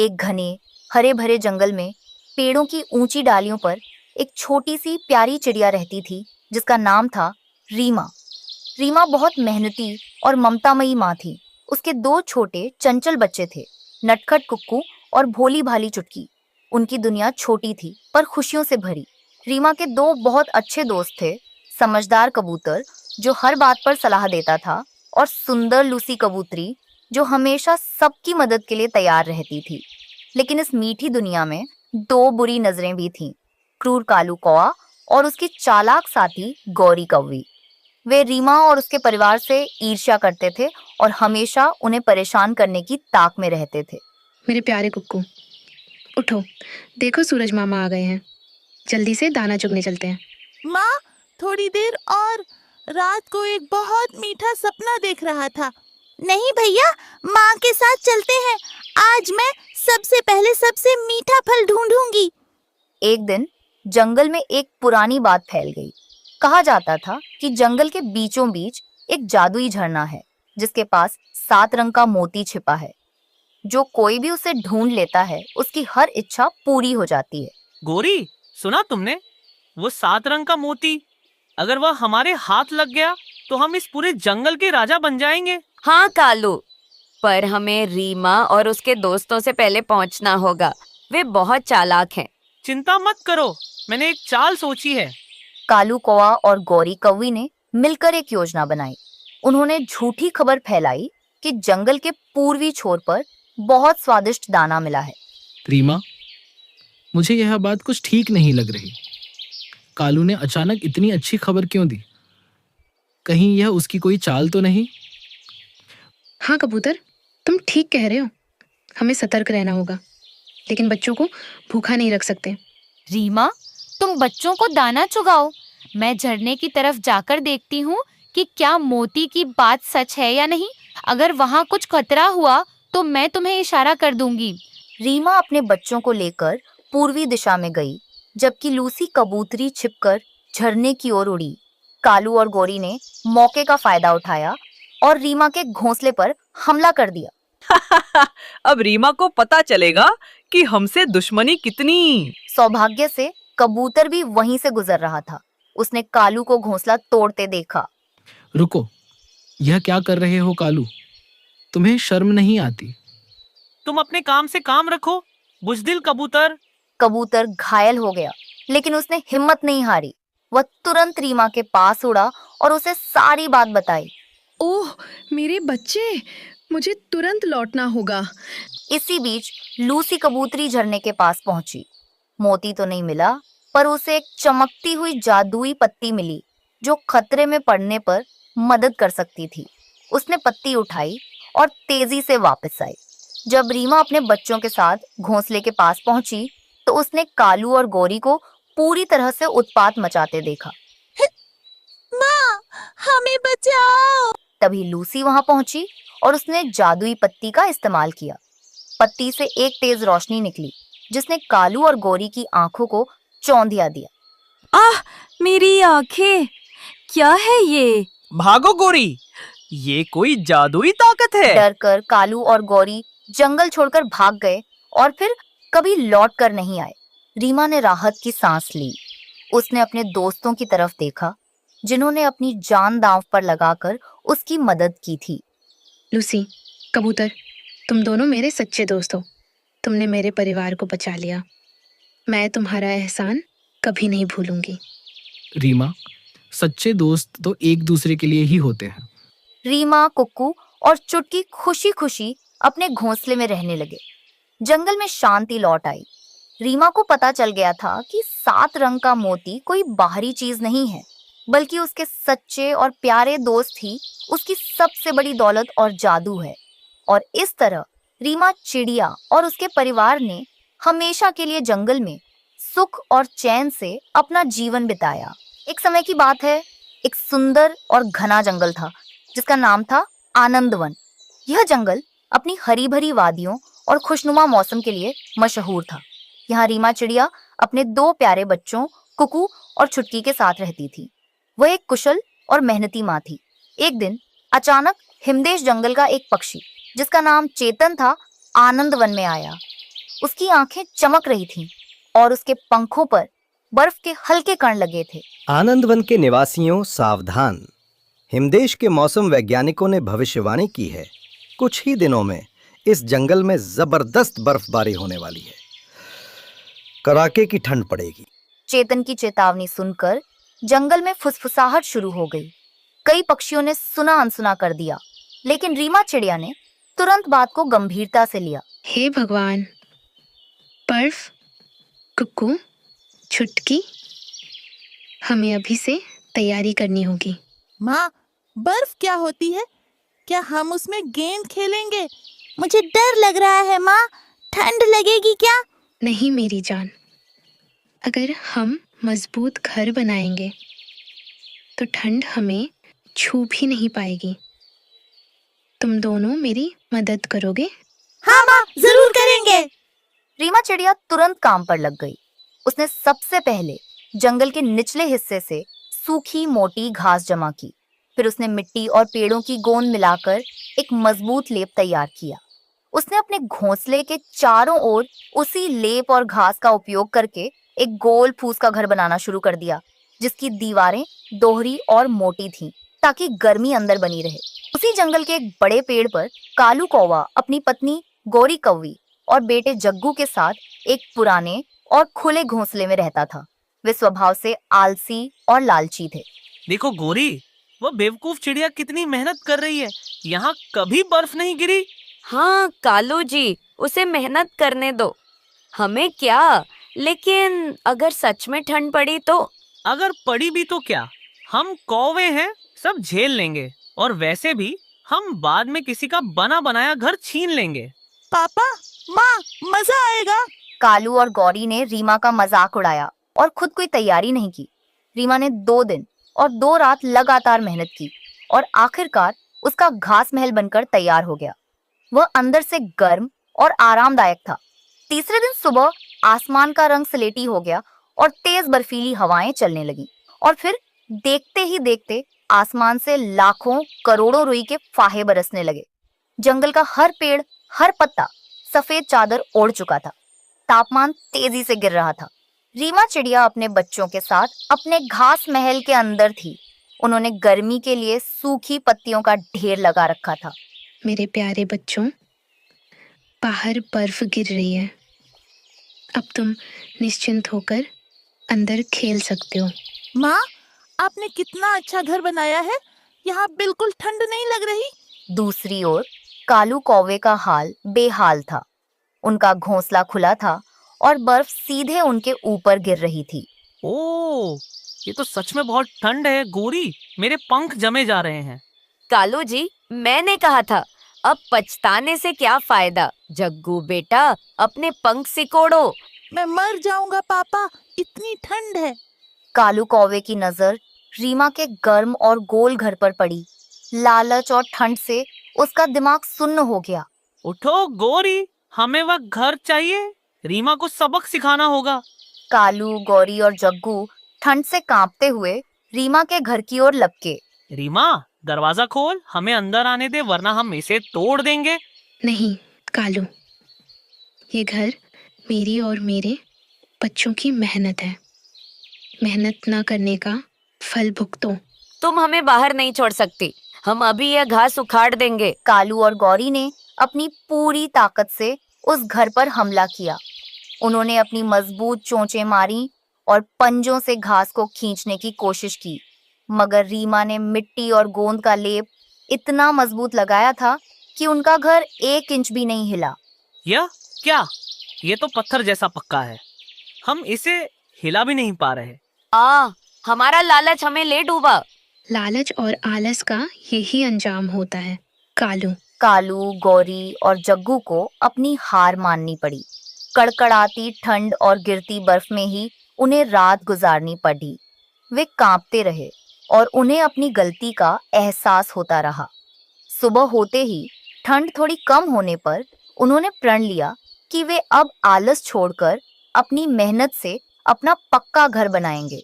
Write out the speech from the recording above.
एक घने हरे भरे जंगल में पेड़ों की ऊंची डालियों पर एक छोटी सी प्यारी चिड़िया रहती थी जिसका नाम था रीमा। रीमा बहुत मेहनती और ममतामयी माँ थी। उसके दो छोटे चंचल बच्चे थे, नटखट कुक्कू और भोली भाली चुटकी। उनकी दुनिया छोटी थी पर खुशियों से भरी। रीमा के दो बहुत अच्छे दोस्त थे, समझदार कबूतर जो हर बात पर सलाह देता था और सुंदर लूसी कबूतरी जो हमेशा सबकी मदद के लिए तैयार रहती थी। लेकिन इस मीठी दुनिया में दो बुरी नजरें भी थीं, क्रूर कालू कौआ और उसकी चालाक साथी गौरी कौवी। वे रीमा और उसके परिवार से ईर्ष्या करते थे और हमेशा उन्हें परेशान करने की ताक में रहते थे। मेरे प्यारे कुक्कू, उठो, देखो सूरज मामा आ गए हैं। जल्दी से दाना चुगने चलते हैं। माँ, थोड़ी देर और। रात को एक बहुत मीठा सपना देख रहा था। नहीं भैया, माँ के साथ चलते हैं। आज मैं सबसे पहले सबसे मीठा फल ढूंढूंगी। एक दिन जंगल में एक पुरानी बात फैल गई। कहा जाता था कि जंगल के बीचों बीच एक जादुई झरना है जिसके पास 7 रंग का मोती छिपा है। जो कोई भी उसे ढूंढ लेता है उसकी हर इच्छा पूरी हो जाती है। गोरी, सुना तुमने? वो 7 रंग का मोती, अगर वह हमारे हाथ लग गया तो हम इस पूरे जंगल के राजा बन जाएंगे। हाँ कालू, पर हमें रीमा और उसके दोस्तों से पहले पहुंचना होगा। वे बहुत चालाक हैं। चिंता मत करो, मैंने एक चाल सोची है। कालू कौवा और गौरी कौवी ने मिलकर एक योजना बनाई। उन्होंने झूठी खबर फैलाई कि जंगल के पूर्वी छोर पर बहुत स्वादिष्ट दाना मिला है। रीमा, मुझे यह बात कुछ ठीक नहीं लग रही। कालू ने अचानक इतनी अच्छी खबर क्यों दी? कहीं यह उसकी कोई चाल तो नहीं? हाँ कबूतर, तुम ठीक कह रहे हो। हमें सतर्क रहना होगा, लेकिन बच्चों को भूखा नहीं रख सकते। रीमा, तुम बच्चों को दाना चुगाओ। मैं झरने की तरफ जाकर देखती हूँ कि क्या मोती की बात सच है या नहीं। अगर वहाँ कुछ खतरा हुआ तो मैं तुम्हें इशारा कर दूंगी। रीमा अपने बच्चों को लेकर पूर्वी दिशा में गई, जबकि लूसी कबूतरी छिपकर झरने की ओर उड़ी। कालू और गौरी ने मौके का फायदा उठाया और रीमा के घोंसले पर हमला कर दिया। अब रीमा को पता चलेगा कि हमसे दुश्मनी कितनी। सौभाग्य से कबूतर भी वहीं से गुजर रहा था। उसने कालू को घोंसला तोड़ते देखा। रुको, यह क्या कर रहे हो कालू? तुम्हें शर्म नहीं आती? तुम अपने काम से काम रखो, बुज़दिल कबूतर। कबूतर घायल हो गया, लेकिन उसने हिम्मत नहीं हारी। वह तुरंत रीमा के पास उड़ा और उसे सारी बात बताई। ओह मेरे बच्चे, मुझे तुरंत लौटना होगा। इसी बीच लूसी कबूतरी झरने के पास पहुंची। मोती तो नहीं मिला, पर उसे एक चमकती हुई जादुई पत्ती मिली जो खतरे में पड़ने पर मदद कर सकती थी। उसने पत्ती उठाई और तेजी से वापस आई। जब रीमा अपने बच्चों के साथ घोंसले के पास पहुंची तो उसने कालू और गौरी को पूरी तरह से उत्पात मचाते देखा। माँ, हमें बचाओ। तभी लूसी वहां पहुंची और उसने जादुई पत्ती का इस्तेमाल किया। पत्ती से एक तेज रोशनी निकली जिसने कालू और गौरी की आंखों को चौंधिया दिया। आह, मेरी आंखें! क्या है ये? भागो गोरी, ये कोई जादुई ताकत है। डरकर कालू और गौरी जंगल छोड़कर भाग गए और फिर कभी लौट कर नहीं आए। रीमा ने राहत की सांस ली। उसने अपने दोस्तों की तरफ देखा जिन्होंने अपनी जान दांव पर लगाकर उसकी मदद की थी। लूसी, कबूतर, तुम दोनों मेरे सच्चे दोस्त हो। तुमने मेरे परिवार को बचा लिया। मैं तुम्हारा एहसान कभी नहीं भूलूंगी। रीमा, सच्चे दोस्त तो एक दूसरे के लिए ही होते हैं। रीमा, कुक्कू और चुटकी खुशी खुशी अपने घोंसले में रहने लगे। जंगल में शांति लौट आई। रीमा को पता चल गया था कि 7 रंग का मोती कोई बाहरी चीज नहीं है, बल्कि उसके सच्चे और प्यारे दोस्त ही उसकी सबसे बड़ी दौलत और जादू है। और इस तरह रीमा चिड़िया और उसके परिवार ने हमेशा के लिए जंगल में सुख और चैन से अपना जीवन बिताया। एक समय की बात है, एक सुंदर और घना जंगल था जिसका नाम था आनंदवन। यह जंगल अपनी हरी भरी वादियों और खुशनुमा मौसम के लिए मशहूर था। यहाँ रीमा चिड़िया अपने 2 प्यारे बच्चों कुकू और छुटकी के साथ रहती थी। वह एक कुशल और मेहनती माँ थी। एक दिन अचानक हिमदेश जंगल का एक पक्षी जिसका नाम चेतन था आनंद वन में आया। उसकी आंखें चमक रही थीं और उसके पंखों पर बर्फ के हल्के कण लगे थे। आनंदवन के निवासियों सावधान। हिमदेश के मौसम वैज्ञानिकों ने भविष्यवाणी की है, कुछ ही दिनों में इस जंगल में जबरदस्त बर्फबारी होने वाली है। कड़ाके की ठंड पड़ेगी। चेतन की चेतावनी सुनकर जंगल में फुसफुसाहट शुरू हो गई। कई पक्षियों ने सुना अनसुना कर दिया, लेकिन रीमा चिड़िया ने तुरंत बात को गंभीरता से लिया। हे भगवान, बर्फ, कुक्कू, छुटकी, हमें अभी से तैयारी करनी होगी। माँ, बर्फ क्या होती है? क्या हम उसमें गेंद खेलेंगे? मुझे डर लग रहा है माँ, ठंड लगेगी क्या? नहीं मेरी जान, अगर हम मजबूत घर बनाएंगे तो ठंड हमें छू भी नहीं पाएगी। तुम दोनों मेरी मदद करोगे? हाँ माँ, जरूर करेंगे। रीमा चिड़िया तुरंत काम पर लग गई। उसने सबसे पहले जंगल के निचले हिस्से से सूखी मोटी घास जमा की। फिर उसने मिट्टी और पेड़ों की गोंद मिलाकर एक मजबूत लेप तैयार किया। उसने अपने घोंसले के चारों ओर उसी लेप और घास का उपयोग करके एक गोल फूस का घर बनाना शुरू कर दिया, जिसकी दीवारें दोहरी और मोटी थीं, ताकि गर्मी अंदर बनी रहे। उसी जंगल के एक बड़े पेड़ पर कालू कौवा अपनी पत्नी गौरी कौवी और बेटे जग्गू के साथ एक पुराने और खुले घोंसले में रहता था। वे स्वभाव से आलसी और लालची थे। देखो गोरी, वो बेवकूफ चिड़िया कितनी मेहनत कर रही है। यहाँ कभी बर्फ नहीं गिरी। हाँ कालू जी, उसे मेहनत करने दो, हमें क्या। लेकिन अगर सच में ठंड पड़ी तो? अगर पड़ी भी तो क्या, हम कौवे हैं, सब झेल लेंगे। और वैसे भी हम बाद में किसी का बना बनाया घर छीन लेंगे। पापा, माँ, मजा आएगा। कालू और गौरी ने रीमा का मजाक उड़ाया और खुद कोई तैयारी नहीं की। रीमा ने 2 दिन और 2 रात लगातार मेहनत की और आखिरकार उसका घास महल बनकर तैयार हो गया। वह अंदर से गर्म और आरामदायक था। तीसरे दिन सुबह आसमान का रंग स्लेटी हो गया और तेज बर्फीली हवाएं चलने लगीं। और फिर देखते ही देखते आसमान से लाखों करोड़ों रुई के फाहे बरसने लगे। जंगल का हर पेड़, हर पत्ता सफेद चादर ओढ़ चुका था। तापमान तेजी से गिर रहा था। रीमा चिड़िया अपने बच्चों के साथ अपने घास महल के अंदर थी। उन्होंने गर्मी के लिए सूखी पत्तियों का ढेर लगा रखा था। मेरे प्यारे बच्चों, बाहर बर्फ गिर रही है। अब तुम निश्चिंत होकर अंदर खेल सकते हो। माँ, आपने कितना अच्छा घर बनाया है। यहाँ बिल्कुल ठंड नहीं लग रही। दूसरी ओर कालू कौवे का हाल बेहाल था। उनका घोंसला खुला था और बर्फ सीधे उनके ऊपर गिर रही थी। ओह, ये तो सच में बहुत ठंड है गोरी, मेरे पंख जमे जा रहे हैं। कालू जी, मैंने कहा था, अब पछताने से क्या फायदा। जग्गू बेटा, अपने पंख सिकोड़ो। मैं मर जाऊंगा पापा, इतनी ठंड है। कालू कौवे की नजर रीमा के गर्म और गोल घर पर पड़ी। लालच और ठंड से उसका दिमाग सुन्न हो गया। उठो गोरी, हमें वह घर चाहिए। रीमा को सबक सिखाना होगा। कालू, गौरी और जग्गू ठंड से कांपते हुए रीमा के घर की ओर लपके। रीमा, दरवाजा खोल, हमें अंदर आने दे, वरना हम इसे तोड़ देंगे। नहीं कालू, ये घर मेरी और मेरे बच्चों की मेहनत है। मेहनत न करने का फल भुगतो। तुम हमें बाहर नहीं छोड़ सकती, हम अभी यह घास उखाड़ देंगे। कालू और गौरी ने अपनी पूरी ताकत से उस घर पर हमला किया। उन्होंने अपनी मजबूत चोंचें मारी और पंजों से घास को खींचने की कोशिश की, मगर रीमा ने मिट्टी और गोंद का लेप इतना मजबूत लगाया था कि उनका घर 1 इंच भी नहीं हिला। यह क्या? ये तो पत्थर जैसा पक्का है, हम इसे हिला भी नहीं पा रहे। हमारा लालच हमें ले डूबा। लालच और आलस का यही अंजाम होता है कालू। कालू, गौरी और जग्गू को अपनी हार माननी पड़ी। कड़कड़ाती ठंड और गिरती बर्फ में ही उन्हें रात गुजारनी पड़ी। वे कांपते रहे और उन्हें अपनी गलती का एहसास होता रहा। सुबह होते ही ठंड थोड़ी कम होने पर उन्होंने प्रण लिया कि वे अब आलस छोड़कर अपनी मेहनत से अपना पक्का घर बनाएंगे।